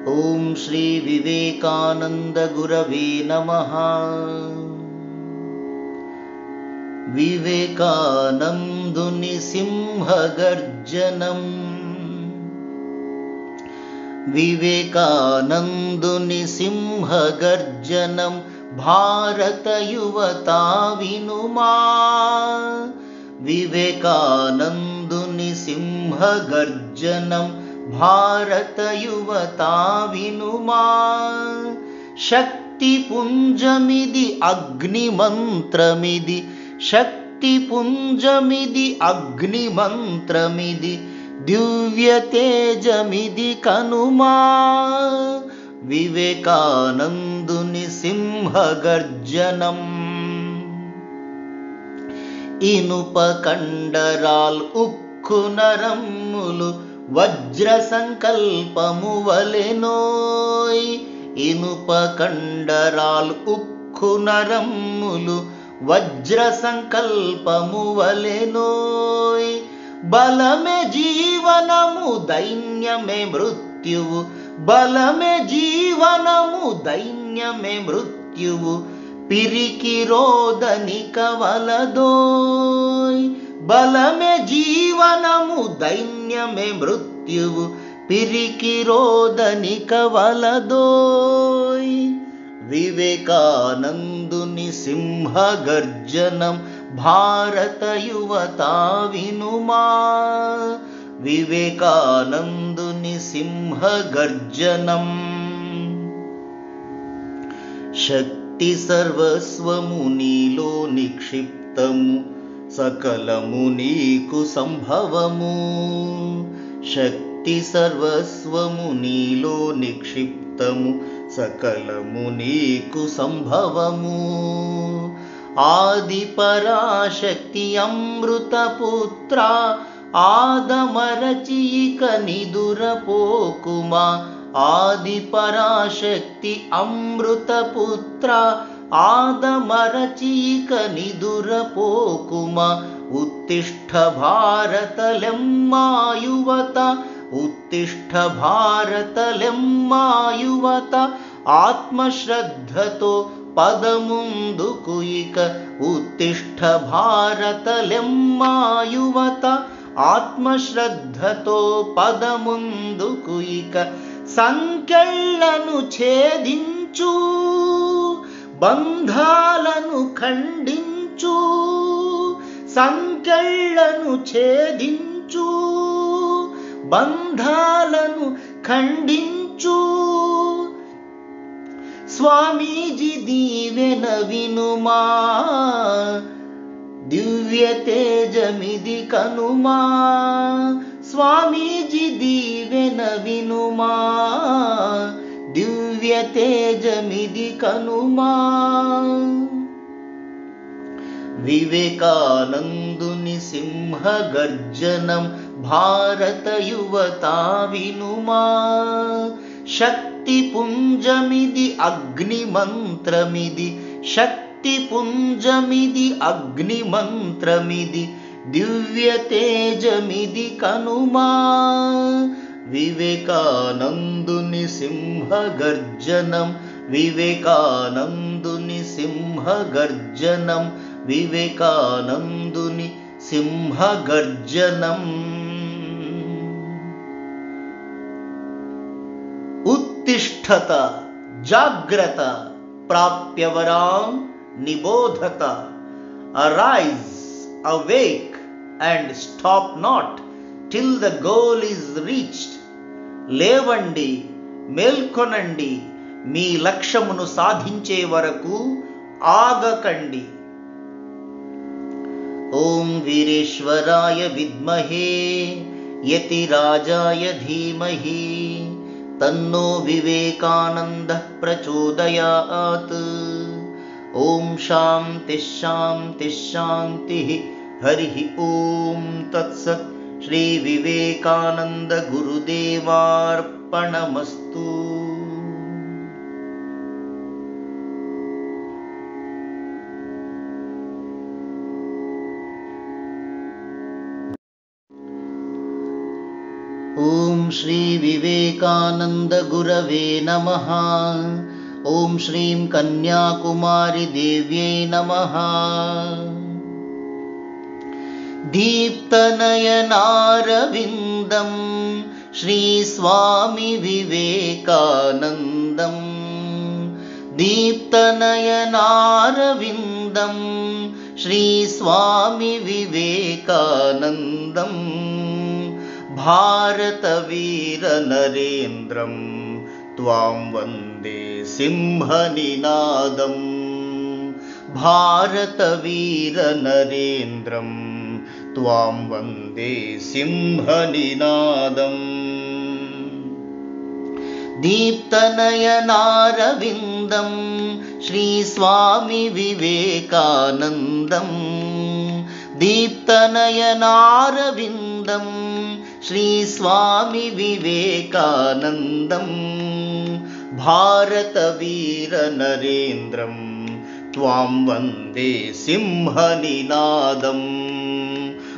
ಓಂ ಶ್ರೀ ವಿವೇಕಾನಂದ ಗುರವೇ ನಮಃ. ವಿವೇಕಾನಂದುನಿ ಸಿಂಹಗರ್ಜನಂ ವಿವೇಕಾನಂದುನಿ ಸಿಂಹಗರ್ಜನಂ ಭಾರತ ಯುವತಾ ವಿನುಮಾ. ವಿವೇಕಾನಂದುನಿ ಸಿಂಹಗರ್ಜನಂ ಭಾರತ ಯುವತಾ ವಿನುಮಾ. ಶಕ್ತಿ ಪುಂಜಮಿದಿ ಅಗ್ನಿಮಂತ್ರಮಿದಿ ಶಕ್ತಿ ಪುಂಜಮಿದಿ ಅಗ್ನಿಮಂತ್ರಮಿದಿ ದಿವ್ಯ ತೇಜಮಿದಿ ಕನುಮಾ. ವಿವೇಕಾನಂದುನಿ ಸಿಂಹಗರ್ಜನಂ ఇనుప కండరాల్ ఉక్కు నరమ్ములు వజ్ర సంకల్పము వలెనోయ్. ఇనుప కండరాల్ ఉక్కు నరమ్ములు వజ్ర సంకల్పము వలెనోయ్. బలమే జీవనము దైన్యమే మృత్యువు బలమే జీవనము దైన్యమే మృత్యువు పిరికి రోదనిక వలదోయ్. బలమే జీవనము దైన్యమే మృత్యువు పిరికి రోదనిక వలదోయ్. వివేకానందుని సింహగర్జనం భారత యువతా వినుమా. వివేకానందుని సింహగర్జనం శక్తి సర్వస్వము నీలో నిక్షిప్తము సకలము నీకు సంభవము. శక్తి సర్వస్వము నీలో నిక్షిప్తము సకలము నీకు సంభవము. ఆది పరాశక్తి అమృతపుత్ర ఆదమరచిక నిదురపోకుమా. ఆది పరాశక్తి అమృతపుత్ర ఆదమరచిక నిదురపోకుమా. ఉత్తిష్ఠ భారతలెమ్మా యువత ఉత్తిష్ఠ భారతలెమ్మా యువత. ఆత్మశ్రద్ధతో పదముందుకు ఇక ఉత్తిష్ఠ భారతలెమ్మా యువత. ఆత్మశ్రద్ధతో పదముందుకు ఇక. సంకెళ్లను ఛేదించు బంధాలను ఖండించు. సంకెళ్లను ఛేదించు బంధాలను ఖండించు. స్వామీజీ దీవెన వినుమా. దివ్య తేజమిది కనుమా. స్వామీజీ దీవెన వినుమా. దివ్య తేజమిది కనుమా. వివేకానందుని సింహగర్జనం భారత యువతా వినుమా. శక్తి పుంజమిది అగ్నిమంత్రమిది శక్తి పుంజమిది అగ్నిమంత్రమిది దివ్య తేజమిది కనుమా. వివేకానందుని సింహగర్జనం వివేకానందుని సింహగర్జనం వివేకానందుని సింహగర్జనం. ఉత్తిష్ఠత జాగ్రత ప్రాప్యవరాం నిబోధత. Arise awake and stop not till the goal is reached. లేవండి మేల్కొనండి మీ లక్ష్యమును సాధించే వరకు ఆగకండి. ఓం వీరేశ్వరాయ విద్మహే యతిరాజాయ ధీమహి తన్నో వివేకానందః ప్రచోదయాత్. ఓం శాంతి శాంతి శాంతి. హరి ఓం తత్సత్. శ్రీ వివేకానంద గురుదేవార్పణమస్తు. ఓం श्री विवेकानंद गुरवे नमः। ॐ श्रीं कन्याकुमारी देव्यै नमः। दीप्तनयनारविन्दं श्री स्वामी विवेकानन्दं। दीप्तनयनारविन्दं श्री स्वामी विवेकानन्दं। भारतवीर नरेन्द्रं त्वां वन्दे सिंहनिनादम्। भारतवीर नरेन्द्रं त्वां वन्दे सिंहनिनादम्। दीप्तनयनारविन्दं श्री स्वामी विवेकानन्दं। दीप्तनयनारविन्दं श्री स्वामी विवेकानन्दं। भारतवीर नरेन्द्रं त्वां वन्दे सिंहनिनादम्।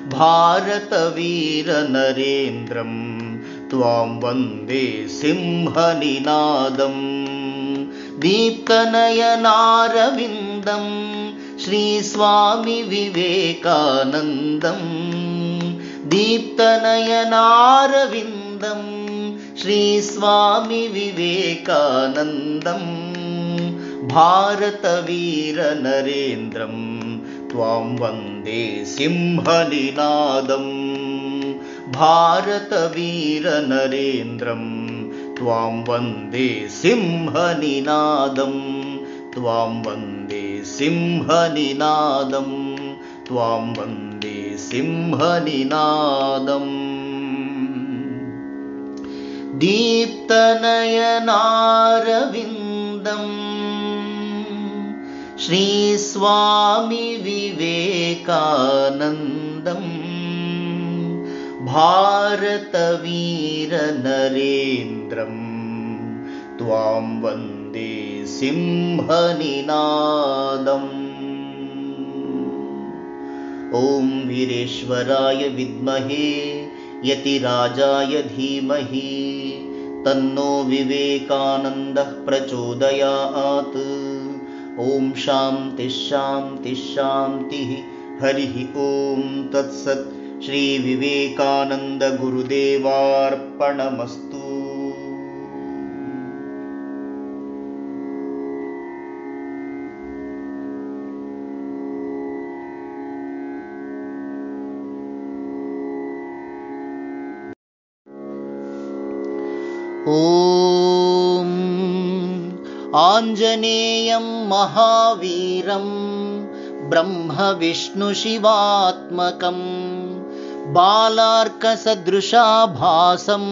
भारतवीर नरेन्द्रं त्वां वन्दे सिंहनिनादम्। दीप्तनयनारविन्दं श्री स्वामी विवेकानन्दं। दीप्तनयनारविन्दं श्री स्वामी विवेकानन्दं। भारतवीर नरेन्द्रं त्वां वन्दे सिंहनिनादम्। भारतवीर नरेन्द्रं त्वां वन्दे सिंहनिनादम्। त्वां वन्दे सिंहनिनादम्। त्वां वन्दे सिंहनिनादम्। दीप्तनयनारविन्दं श्री स्वामी विवेकानन्दं। भारतवीर नरेन्द्रं त्वां वन्दे सिंहनिनादम्। ॐ वीरेश्वराय विद्महे यतिराजाय धीमहि तन्नो विवेकानन्दः प्रचोदयात्। ॐ शान्ति शान्ति शान्तिः। हरिः ॐ तत्सत्। श्री विवेकानंद गुरुदेवार्पणमस्तु। ॐ आञ्जनेयं महावीरं ब्रह्मविष्णुशिवात्मकं बालार्कसदृशाभासं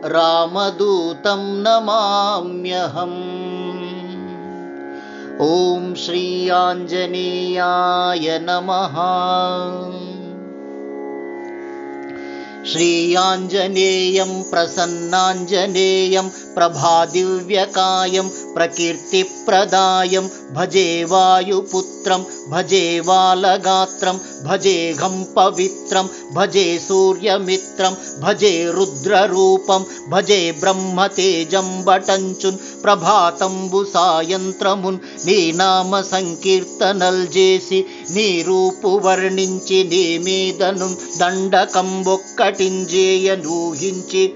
रामदूतं नमाम्यहम्। ॐ श्री आञ्जनेयाय नमः। श्री आञ्जनेयं प्रसन्नाञ्जनेयं प्रभादिव्यकायं प्रकीर्तिप्रदायं भजे वायुपुत्रं भजे बालगात्रं भजेऽहं पवित्रं भजे सूर्यमित्रं भजे रुद्ररूपं भजे ब्रह्मतेजं बटञ्चुन् ప్రభాతంబు సాయంత్రమున్ నీ నామ సంకీర్తనల్ చేసి నీ రూపు వర్ణించి నీ మీదను దండకంబొక్కటింజేయ నూహించి